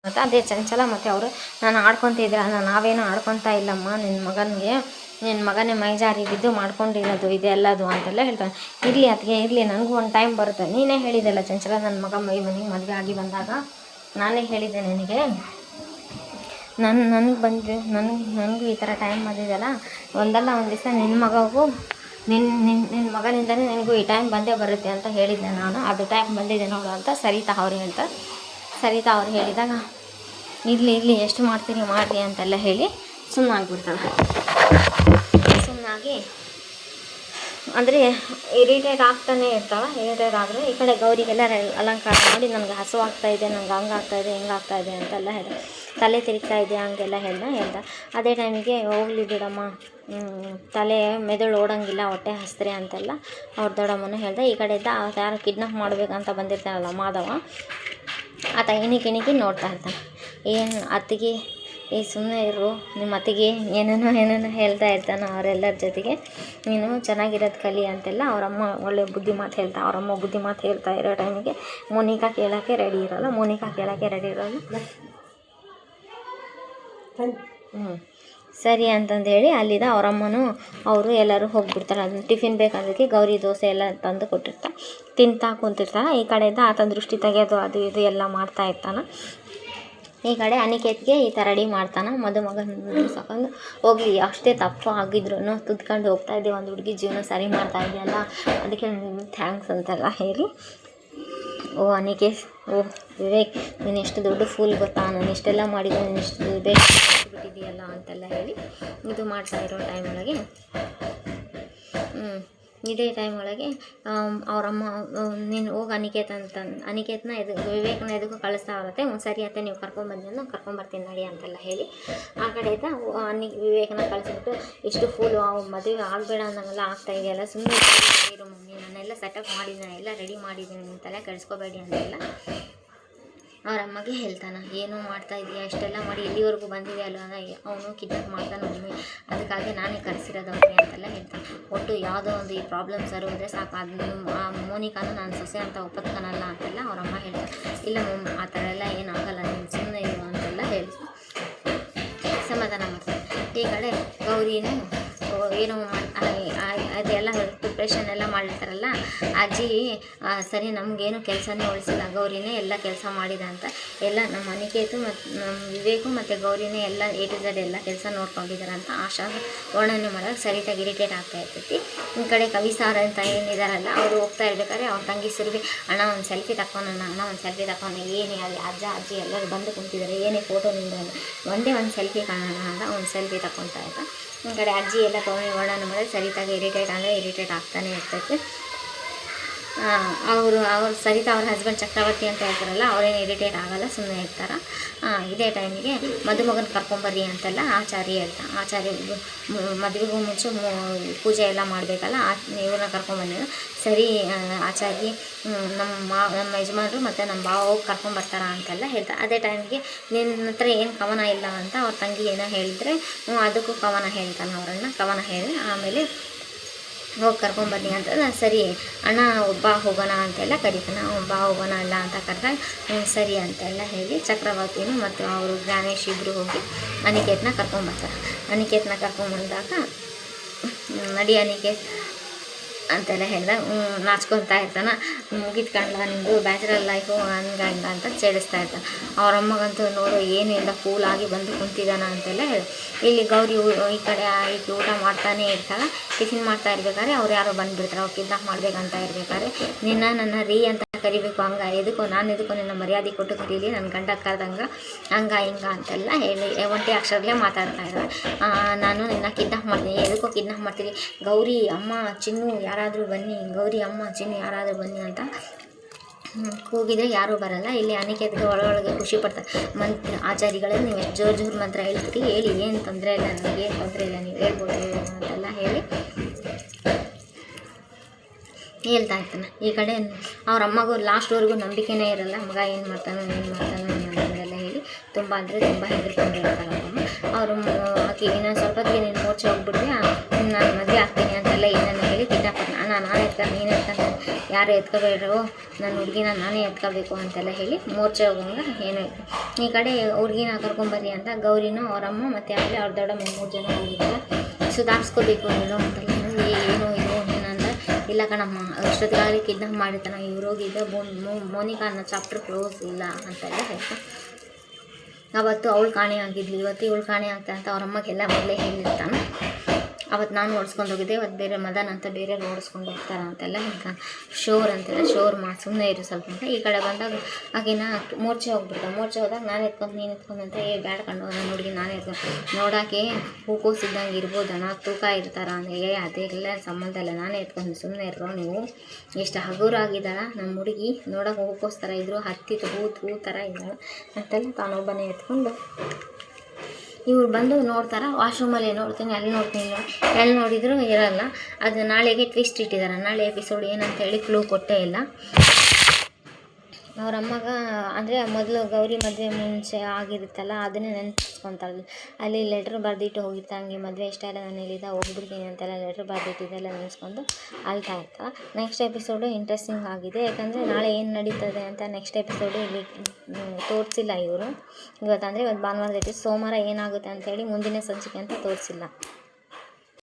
ಮತ್ತು ಅದೇ ಚಂಚಲ ಮತ್ತು ಅವರು ನಾನು ಆಡ್ಕೊತಿದ್ದೆ, ನಾವೇನು ಆಡ್ಕೊತಾ ಇಲ್ಲಮ್ಮ, ನಿನ್ನ ಮಗನೇ ಮೈಜಾರಿ ಬಿದ್ದು ಮಾಡ್ಕೊಂಡಿರೋದು ಇದೆಲ್ಲದು ಅಂತೆಲ್ಲ ಹೇಳ್ತಾನೆ. ಇರಲಿ ಅದಕ್ಕೆ ಇರಲಿ, ನನಗೂ ಒಂದು ಟೈಮ್ ಬರುತ್ತೆ. ನೀನೇ ಹೇಳಿದೆಲ್ಲ ಚಂಚಲ, ನನ್ನ ಮಗ ಮನೆಗೆ ಮದುವೆ ಆಗಿ ಬಂದಾಗ ನಾನೇ ಹೇಳಿದ್ದೆ ನಿನಗೆ, ನನಗೂ ಈ ಥರ ಟೈಮ್ ಬಂದಿದೆಯಲ್ಲ, ಒಂದಲ್ಲ ಒಂದು ದಿವಸ ನಿನ್ನ ಮಗನಿಂದಲೇ ನಿನಗೂ ಈ ಟೈಮ್ ಬಂದೇ ಬರುತ್ತೆ ಅಂತ ಹೇಳಿದ್ದೆ ನಾನು. ಅದು ಟೈಮ್ ಬಂದಿದೆ ನೋಡು ಅಂತ ಸರಿತಾ ಅವ್ರು ಹೇಳ್ತಾರೆ. ಸರಿತಾ ಅವ್ರು ಹೇಳಿದಾಗ ಇರಲಿ ಎಷ್ಟು ಮಾಡ್ತೀರಿ ಮಾಡಿರಿ ಅಂತೆಲ್ಲ ಹೇಳಿ ಸುಮ್ಮನಾಗ್ಬಿಡ್ತಾಳೆ. ಸುಮ್ಮನಾಗಿ ಅಂದರೆ ಇರಿಟೇಟ್ ಆಗ್ತಾನೆ ಇರ್ತಾಳೆ. ಇರಿಟೇಟ್ ಆದರೆ ಈ ಕಡೆ ಗೌರಿಗೆಲ್ಲ ಅಲಂಕಾರ ಮಾಡಿ ನನಗೆ ಹಸು ಆಗ್ತಾಯಿದೆ, ನನಗೆ ಹಂಗಾಗ್ತಾಯಿದೆ ಹಿಂಗಾಗ್ತಾಯಿದೆ ಅಂತೆಲ್ಲ ಹೇಳಿದೆ. ತಲೆ ತಿರುಗ್ತಾ ಇದೆ ಹಂಗೆಲ್ಲ ಹೇಳ್ದ. ಅದೇ ಟೈಮಿಗೆ ಹೋಗ್ಲಿ ಬಿಡಮ್ಮ, ಮೆದುಳು ಓಡೋಂಗಿಲ್ಲ, ಹೊಟ್ಟೆ ಹಸ್ತ್ರೆ ಅಂತೆಲ್ಲ ಅವ್ರ ದೊಡ್ಡಮ್ಮನೂ ಹೇಳ್ದೆ. ಈ ಕಡೆಯಿಂದ ಯಾರು ಕಿಡ್ನಾಪ್ ಮಾಡಬೇಕಂತ ಬಂದಿರ್ತಾನಲ್ಲ ಮಾಧವ, ಆತ ಇಣಿಕಿ ನೋಡ್ತಾ ಇರ್ತಾನೆ. ಏನು ಅತ್ತಿಗೆ ಸುಮ್ಮನೆ ಇರು, ನಿಮ್ಮ ಅತ್ತಿಗೆ ಏನೇನೋ ಹೇಳ್ತಾ ಇರ್ತಾನೆ ಅವರೆಲ್ಲರ ಜೊತೆಗೆ, ನೀನು ಚೆನ್ನಾಗಿರೋದು ಕಲಿ ಅಂತೆಲ್ಲ ಅವರಮ್ಮ ಒಳ್ಳೆ ಬುದ್ಧಿ ಮಾತು ಹೇಳ್ತಾ. ಅವರಮ್ಮ ಬುದ್ಧಿ ಮಾತು ಹೇಳ್ತಾ ಇರೋ ಟೈಮಿಗೆ ಮೋನಿಕಾ ಕೇಳೋಕ್ಕೆ ರೆಡಿ ಇರೋಲ್ಲ. ಸರಿ ಅಂತಂದೇಳಿ ಅಲ್ಲಿದ್ದ ಅವರಮ್ಮನೂ ಅವರು ಎಲ್ಲರೂ ಹೋಗಿಬಿಡ್ತಾರೆ. ಅದನ್ನು ಟಿಫಿನ್ ಬೇಕಾದಕ್ಕೆ ಗೌರಿ ದೋಸೆ ಎಲ್ಲ ತಂದು ಕೊಟ್ಟಿರ್ತಾರೆ, ತಿಂತಾ ಕುಂತಿರ್ತಾನೆ. ಈ ಕಡೆಯಿಂದ ಆತನ ದೃಷ್ಟಿ ತೆಗೆಯೋದು ಅದು ಇದು ಎಲ್ಲ ಮಾಡ್ತಾ ಇರ್ತಾನೆ. ಈ ಕಡೆ ಅನಿಕೇತ್ಗೆ ಈ ಥರ ರೆಡಿ ಮಾಡ್ತಾನೆ. ಮದುಮಗನ ಸಾಕೊಂಡು ಹೋಗಲಿ, ಅಷ್ಟೇ ತಪ್ಪು ಆಗಿದ್ರು ತುದ್ಕೊಂಡು ಹೋಗ್ತಾ ಇದ್ದೆ, ಒಂದು ಹುಡುಗಿ ಜೀವನ ಸರಿ ಮಾಡ್ತಾ ಇದೆಯಲ್ಲ, ಅದಕ್ಕೆ ಥ್ಯಾಂಕ್ಸ್ ಅಂತೆಲ್ಲ ಹೇಳಿ, ಓ ಅನಿಕೇತ್, ಓ ವಿವೇಕ್, ನೀನು ಎಷ್ಟು ದೊಡ್ಡ ಫೂಲ್ ಗೊತ್ತಾ, ನಾನು ಇಷ್ಟೆಲ್ಲ ಮಾಡಿದ್ದೆ, ನೀನು ಇಷ್ಟು ಬೇಗ ಬಿಟ್ಟಿದೆಯಲ್ಲ ಅಂತೆಲ್ಲ ಹೇಳಿ ಇದು ಮಾಡ್ತಾ ಇರೋ ಟೈಮ್ ಒಳಗೆ ಇದೇ ಟೈಮ್ ಒಳಗೆ ಅವರಮ್ಮ ನೀನು ಹೋಗಿ ಅನಿಕೇತನ ವಿವೇಕನ ಎದಕ್ಕೂ ಕಳಿಸ್ತಾ ಇರುತ್ತೆ. ಸರಿ ಅತ್ತೆ, ನೀವು ಕರ್ಕೊಂಡ್ಬಂದಿ ಅಂದ್ರೆ ಕರ್ಕೊಂಬರ್ತೀನಿ ನಡಿ ಅಂತೆಲ್ಲ ಹೇಳಿ ಆ ಕಡೆಯಿಂದ ವಿವೇಕನ ಕಳಿಸ್ಬಿಟ್ಟು, ಇಷ್ಟು ಫೂಲು ಮದುವೆ ಆಗಬೇಡ ಅನ್ನಂಗೆಲ್ಲ ಆಗ್ತಾ ಇದೆಯಲ್ಲ, ಸುಮ್ಮನೆ ಇರು ಮಮ್ಮಿ, ನಾನೆಲ್ಲ ಸೆಟಪ್ ಮಾಡಿದ್ದೀನಿ, ಎಲ್ಲ ರೆಡಿ ಮಾಡಿದ್ದೀನಿ, ನಿಮ್ಮ ತಲೆ ಕೆಡಿಸ್ಕೋಬೇಡಿ ಅಂತೆಲ್ಲ ಅವರಮ್ಮಗೆ ಹೇಳ್ತಾನೆ. ಏನೋ ಮಾಡ್ತಾ ಇದೆಯಾ, ಇಷ್ಟೆಲ್ಲ ಮಾಡಿ ಇಲ್ಲಿವರೆಗೂ ಬಂದಿದೆಯಲ್ಲ, ಅವನು ಕಿಡ್ನಾಪ್ ಮಾಡ್ತಾನೆ ಮಮ್ಮಿ, ಅದಕ್ಕಾಗಿ ನಾನೇ ಕರೆಸಿರೋದು ಅವ್ರಿಗೆ ಅಂತೆಲ್ಲ ಹೇಳ್ತಾನೆ. ಒಟ್ಟು ಯಾವುದೋ ಒಂದು ಈ ಪ್ರಾಬ್ಲಮ್ ಸರಿ ಹೋದರೆ ಸಾಕು, ಅದನ್ನು ಮೋನಿಕಾನು ನಾನು ಸೊಸೆ ಅಂತ ಒಪ್ಪತ್ಕೊನಲ್ಲ ಅಂತೆಲ್ಲ ಅವರಮ್ಮ ಹೇಳ್ತಾರೆ. ಇಲ್ಲ ಮಮ್ಮಿ, ಆ ಥರ ಎಲ್ಲ ಏನಾಗಲ್ಲ, ನೀನು ಸುಮ್ಮನೆ ಇರು ಅಂತೆಲ್ಲ ಹೇಳಿ ಸಮಾಧಾನ ಮಾಡ್ತಾರೆ. ಈ ಕಡೆ ಗೌರಿನೂ ಏನೋ ಅದೆಲ್ಲ ಪ್ರಿಪ್ರೇಷನ್ ಎಲ್ಲ ಮಾಡಿರ್ತಾರಲ್ಲ, ಅಜ್ಜಿ ಸರಿ ನಮಗೇನು ಕೆಲಸನೇ ಉಳಿಸಿಲ್ಲ, ಗೌರಿನೇ ಎಲ್ಲ ಕೆಲಸ ಮಾಡಿದ ಅಂತ ಎಲ್ಲ ನಮ್ಮ ಅನಿಕೇತು ಮತ್ತು ನಮ್ಮ ವಿವೇಕು ಮತ್ತು ಗೌರಿನೇ ಎಲ್ಲ A to Z ಎಲ್ಲ ಕೆಲಸ ನೋಡ್ಕೊಂಡಿದ್ದಾರೆ ಅಂತ ಆಶಾ ವರ್ಣನೆ ಮಾಡೋಕ್ಕೆ ಸರಿಯಾಗಿ ಇರಿಟೇಟ್ ಆಗ್ತಾ ಇರ್ತೈತಿ. ಈ ಕಡೆ ಕವಿಸಾರ ಅಂತ ಏನಿದಾರಲ್ಲ, ಅವರು ಹೋಗ್ತಾ ಇರ್ಬೇಕಾದ್ರೆ ಅವ್ರ ತಂಗಿ ಸುರಭಿ, ಅಣ್ಣ ಒಂದು ಸೆಲ್ಫಿ ತಗೊಂಡು ಏನೇ ಅಲ್ಲಿ ಅಜ್ಜ ಅಜ್ಜಿ ಎಲ್ಲರೂ ಬಂದು ಕುಂತಿದ್ದಾರೆ, ಏನೇ ಫೋಟೋ ನಿಂದ ಒಂದು ಸೆಲ್ಫಿ ಕಾಣೋಣ ಅಂತ ಒಂದು ಸೆಲ್ಫಿ ತಗೊತಾ ಇದ್ದ. ಈ ಕಡೆ ಅಜ್ಜಿ ಎಲ್ಲ ತೊಗೊಂಡು ವರ್ಣನೆ ಮಾಡಿದ್ರೆ ಸರಿತಾಗಿ ಇರಿಟೇಟ್ ಆಗ್ತಾನೆ ಇರ್ತೈತೆ. ಅವರು ಸರಿತಾ ಅವ್ರ ಹಸ್ಬೆಂಡ್ ಚಕ್ರವರ್ತಿ ಅಂತ ಹೇಳ್ತಾರಲ್ಲ, ಅವರೇನು ಇರಿಟೇಟ್ ಆಗಲ್ಲ, ಸುಮ್ಮನೆ ಇರ್ತಾರೆ. ಇದೇ ಟೈಮಿಗೆ ಮದುಮಗನ ಕರ್ಕೊಂಬರ್ರಿ ಅಂತೆಲ್ಲ ಆಚಾರ್ಯ ಹೇಳ್ತಾನೆ. ಆಚಾರ್ಯ ಮದುವೆಗೂ ಮುಂಚೆ ಪೂಜೆ ಎಲ್ಲ ಮಾಡಬೇಕಲ್ಲ, ಇವ್ರನ್ನ ಕರ್ಕೊಂಬಂದಿದ್ದು. ಸರಿ ಆಚಾರ್ಯ, ನಮ್ಮ ಯಜಮಾನರು ಮತ್ತು ನಮ್ಮ ಭಾವ ಹೋಗಿ ಕರ್ಕೊಂಬರ್ತಾರ ಅಂತೆಲ್ಲ ಹೇಳ್ತಾರೆ. ಅದೇ ಟೈಮಿಗೆ ನಿನ್ನ ಹತ್ರ ಏನು ಕವನ ಇಲ್ಲ ಅಂತ ಅವ್ರ ತಂಗಿ ಏನೋ ಹೇಳಿದರೆ ಅದಕ್ಕೂ ಕವನ ಹೇಳ್ತಾನೆ. ಕವನ ಹೇಳಿ ಆಮೇಲೆ ಹೋಗಿ ಕರ್ಕೊಂಬನ್ನಿ ಅಂತ. ಸರಿ ಅಣ್ಣ ಬಾ ಹೋಗೋಣ ಅಂತೆಲ್ಲ ಕರೀತಾನೆ. ಬಾ ಹೋಗೋಣ ಅಲ್ಲ ಅಂತ ಕರೆದಾಗ ಸರಿ ಅಂತೆಲ್ಲ ಹೇಳಿ ಚಕ್ರವರ್ತಿನೂ ಮತ್ತು ಅವರು ಜ್ಞಾನೇಶ್ ಇಬ್ಬರು ಹೋಗಿ ಅನಿಕೇತನ ಕರ್ಕೊಂಬರ್ತಾರೆ. ಅನಿಕೇತನ ಕರ್ಕೊಂಬಂದಾಗ ನಡಿ ಅನಿಕೇತ್ ಅಂತೆಲ್ಲ ಹೇಳಿದಾಗ ನಾಚ್ಕೊತಾ ಇರ್ತಾನೆ. ಮುಗಿದ್ಕಂಡ್ಲ ನಿಂದು ಬ್ಯಾಚುಲರ್ ಲೈಫು ಹಂಗೆ ಅಂತ ಚೇಡಿಸ್ತಾ ಇರ್ತಾನೆ. ಅವರಮ್ಮಗಂತೂ ನೋಡು ಏನು ಇಲ್ಲ ಕೂಲಾಗಿ ಬಂದು ಕುಂತಿದ್ದಾನ ಅಂತೆಲ್ಲ ಹೇಳಿ. ಇಲ್ಲಿ ಗೌರಿ ಈ ಕಡೆ ಈಕೆ ಊಟ ಮಾಡ್ತಾನೆ ಇರ್ತಾಳೆ. ಟಿಫಿನ್ ಮಾಡ್ತಾ ಇರ್ಬೇಕಾದ್ರೆ ಅವ್ರು ಯಾರೋ ಬಂದುಬಿಡ್ತಾರೆ. ಅವ್ರು ಕಿಡ್ನಾಪ್ ಮಾಡ್ಬೇಕಂತ ಇರ್ಬೇಕಾದ್ರೆ ನನ್ನ ರೀ ಅಂತ ಕರಿಬೇಕು, ಹಂಗೆ ಎದಕ್ಕೋ ನಿನ್ನ ಮರ್ಯಾದೆ ಕೊಟ್ಟು ಕರೀಲಿ, ನನ್ನ ಗಂಡ ಕರೆದಂಗೆ ಹಂಗೆ ಹಿಂಗೆ ಅಂತೆಲ್ಲ ಹೇಳಿ ಒಂಟಿ ಅಕ್ಷರಲ್ಲೇ ಮಾತಾಡ್ತಾ ಇದ್ದಾರೆ. ನಾನು ನಿನ್ನ ಕಿಡ್ನಾಪ್ ಮಾಡ್ತೀನಿ, ಎದಕ್ಕೋ ಕಿಡ್ನಾಪ್ ಮಾಡ್ತೀನಿ, ಗೌರಿ ಅಮ್ಮ ಚಿನ್ನು ಯಾರಾದರೂ ಬನ್ನಿ, ಗೌರಿ ಅಮ್ಮ ಚಿನ್ನು ಯಾರಾದರೂ ಬನ್ನಿ ಅಂತ ಕೂಗಿದ್ರೆ ಯಾರೂ ಬರಲ್ಲ. ಇಲ್ಲಿ ಅನಿಕೇತ್ಗೆ ಒಳಗೆ ಖುಷಿ ಪಡ್ತಾರೆ. ಆಚಾರಿಗಳೇ ನೀವು ಎಷ್ಟು ಜೋರು ಮಂತ್ರ ಹೇಳ್ತೀರಿ, ಹೇಳಿ, ಏನು ತೊಂದರೆ ಇಲ್ಲ, ನನಗೇನು ತೊಂದರೆ ಇಲ್ಲ, ನೀವು ಹೇಳ್ಬೋದು ಅಂತೆಲ್ಲ ಹೇಳಿ ಹೇಳ್ತಾ ಇರ್ತಾನೆ. ಈ ಕಡೆ ಅವ್ರ ಅಮ್ಮಗೂ ಲಾಸ್ಟ್ವರೆಗೂ ನಂಬಿಕೆನೇ ಇರಲ್ಲ, ಮಗ ಏನು ಮಾಡ್ತಾನೋ ಅಂತೆಲ್ಲ ಹೇಳಿ ತುಂಬ ಅಂದರೆ ತುಂಬ ಹೆದರ್ಕೊಂಡಿರ್ತಾರೆ ಅವರು. ಆಕೆ ಇನ್ನೊಂದು ಸ್ವಲ್ಪ ಹೊತ್ತಿಗೆ ನೀನು ಮೋರ್ಚೆ ಹೋಗ್ಬಿಟ್ರೆ ನಾನು ಮದುವೆ ಆಗ್ತೀನಿ ಅಂತೆಲ್ಲ ಏನೇನೋ ಹೇಳಿ ಕಿಡ್ನಾಪರ್ ನಾನು ಎತ್ಕೊಂಡು ನೀನು ಎತ್ಕೊಂಡು ಯಾರು ಎತ್ಕೋಬೇಡ್ರು, ನನ್ನ ಹುಡುಗಿನ ನಾನೇ ಎತ್ಕೋಬೇಕು ಅಂತೆಲ್ಲ ಹೇಳಿ ಮೋರ್ಚೆ ಹೋಗೋಂಗೆ ಏನೋ ಈ ಕಡೆ ಹುಡುಗಿನ ಕರ್ಕೊಂಬರ್ರಿ ಅಂತ ಗೌರಿನೂ ಅವರಮ್ಮ ಮತ್ತು ಆಮೇಲೆ ಅವ್ರ ದೊಡ್ಡಮ್ಮ 3 ಜನ ಹೋಗಿದ್ದಾರೆ. ಸುಧಾರಿಸ್ಕೋಬೇಕು ನೀನು ಅಂತೆಲ್ಲ ಏನು ಇದು ಏನಂದ್ರೆ ಇಲ್ಲ ಕಣಮ್ಮ ಅಷ್ಟೊತ್ತಿಗಾಗಲಿ ಕಿಡ್ನಾಪ್ ಮಾಡಿರ್ತಾನೆ ಇವ್ರು ಹೋಗಿದ್ದೆ ಮೋನಿಕಾ ಅನ್ನೋ ಚಾಪ್ಟರ್ ಕ್ಲೋಸ್ ಇಲ್ಲ ಅಂತೆಲ್ಲ ಹೇಳ್ತಾ ಅವತ್ತು ಅವಳು ಕಾಣೆ ಆಗಿದ್ಲು, ಇವತ್ತು ಇವಳು ಕಾಣೆ ಆಗ್ತಾ ಅಂತ ಅವ್ರಮ್ಮಗೆ ಮೊದಲೇ ಹೇಳಿರ್ತಾನೆ. ಅವತ್ತು ನಾನು ಓಡಿಸ್ಕೊಂಡು ಹೋಗಿದ್ದೆ, ಇವತ್ತು ಬೇರೆ ಮದನ್ ಅಂತ ಬೇರೆ ಓಡಿಸ್ಕೊಂಡು ಹೋಗ್ತಾರೆ ಅಂತೆಲ್ಲ ಈಗ ಶೋರ್ ಅಂತೆಲ್ಲ ಶೋರ್ ಸುಮ್ಮನೆ ಇರು ಸ್ವಲ್ಪ ಅಂತ. ಈ ಕಡೆ ಬಂದಾಗ ಆಕೆನ ಮೋರ್ಚೆ ಹೋಗ್ಬಿಡ್ತಾವೆ. ಮೋರ್ಚೆ ಹೋದಾಗ ನಾನು ಎತ್ಕೊಂಡು ನೀನು ಎತ್ಕೊಂಡು ಅಂತ ಬ್ಯಾಡ ಕಂಡು ನನ್ನ ಹುಡುಗಿ ನಾನೇ ಎತ್ಕೊಂಡು ನೋಡೋಕೆ ಹೂಕೋಸಿದ್ದಂಗೆ ಇರ್ಬೋದು ಅಣ್ಣ, ತೂಕ ಇರ್ತಾರ ಅಂದರೆ ಅದೆಲ್ಲ ಸಂಬಂಧ ಇಲ್ಲ, ನಾನೇ ಎತ್ಕೊಂಡು ಸುಮ್ಮನೆ ಇರೋ ನೀವು. ಎಷ್ಟು ಹಗುರಾಗಿದ್ದಾಳ ನಮ್ಮ ಹುಡುಗಿ, ನೋಡೋಕೆ ಹೂಕೋಸ್ ಥರ ಇದ್ರು, ಹತ್ತಿತ್ತು ಹೂ ಥರ ಇದ್ದಾಳೆ ಅಂತೆಲ್ಲ ತಾನೊಬ್ಬನೇ ಎತ್ಕೊಂಡು ಇವ್ರು ಬಂದು ನೋಡ್ತಾರೆ. ವಾಶ್ರೂಮಲ್ಲಿ ನೋಡ್ತೀನಿ, ಅಲ್ಲಿ ನೋಡ್ತೀನಿ, ಎಲ್ಲಿ ನೋಡಿದರೂ ಇರೋಲ್ಲ. ಅದು ನಾಳೆಗೆ ಟ್ವಿಸ್ಟ್ ಇಟ್ಟಿದ್ದಾರೆ. ನಾಳೆ ಎಪಿಸೋಡ್ ಏನಂತ ಹೇಳಿ ಕ್ಲೂ ಕೊಟ್ಟೇ ಇಲ್ಲ. ಅವ್ರ ಅಮ್ಮಗೆ ಅಂದರೆ ಮೊದಲು ಗೌರಿ ಮದುವೆ ಮುಂಚೆ ಆಗಿರುತ್ತಲ್ಲ ಅದನ್ನೇ ನೆನಪಿಸ್ಕೊತಾಳೆ. ಅಲ್ಲಿ ಲೆಟ್ರ್ ಬರೆದಿಟ್ಟು ಹೋಗಿರ್ತಾ ಹಂಗೆ ಮದುವೆ ಇಷ್ಟ ಇಲ್ಲ ನಾನು ಇಲ್ಲಿದ್ದ ಹೋಗ್ಬಿಡ್ತೀನಿ ಅಂತೆಲ್ಲ ಲೆಟ್ರ್ ಬರೆದಿಟ್ಟಿದ್ದೆಲ್ಲ ನೆನೆಸ್ಕೊಂಡು ಅಳ್ತಾ ಇರ್ತಾಳೆ. ನೆಕ್ಸ್ಟ್ ಎಪಿಸೋಡು ಇಂಟ್ರೆಸ್ಟಿಂಗ್ ಆಗಿದೆ, ಯಾಕಂದರೆ ನಾಳೆ ಏನು ನಡೀತದೆ ಅಂತ ನೆಕ್ಸ್ಟ್ ಎಪಿಸೋಡು ಇಲ್ಲಿ ತೋರಿಸಿಲ್ಲ ಇವರು. ಇವತ್ತು ಭಾನುವಾರದ ಎಪಿಸೋಡ್, ಸೋಮವಾರ ಏನಾಗುತ್ತೆ ಅಂತೇಳಿ ಮುಂದಿನ ಸಂಚಿಕೆ ಅಂತ ತೋರಿಸಿಲ್ಲ.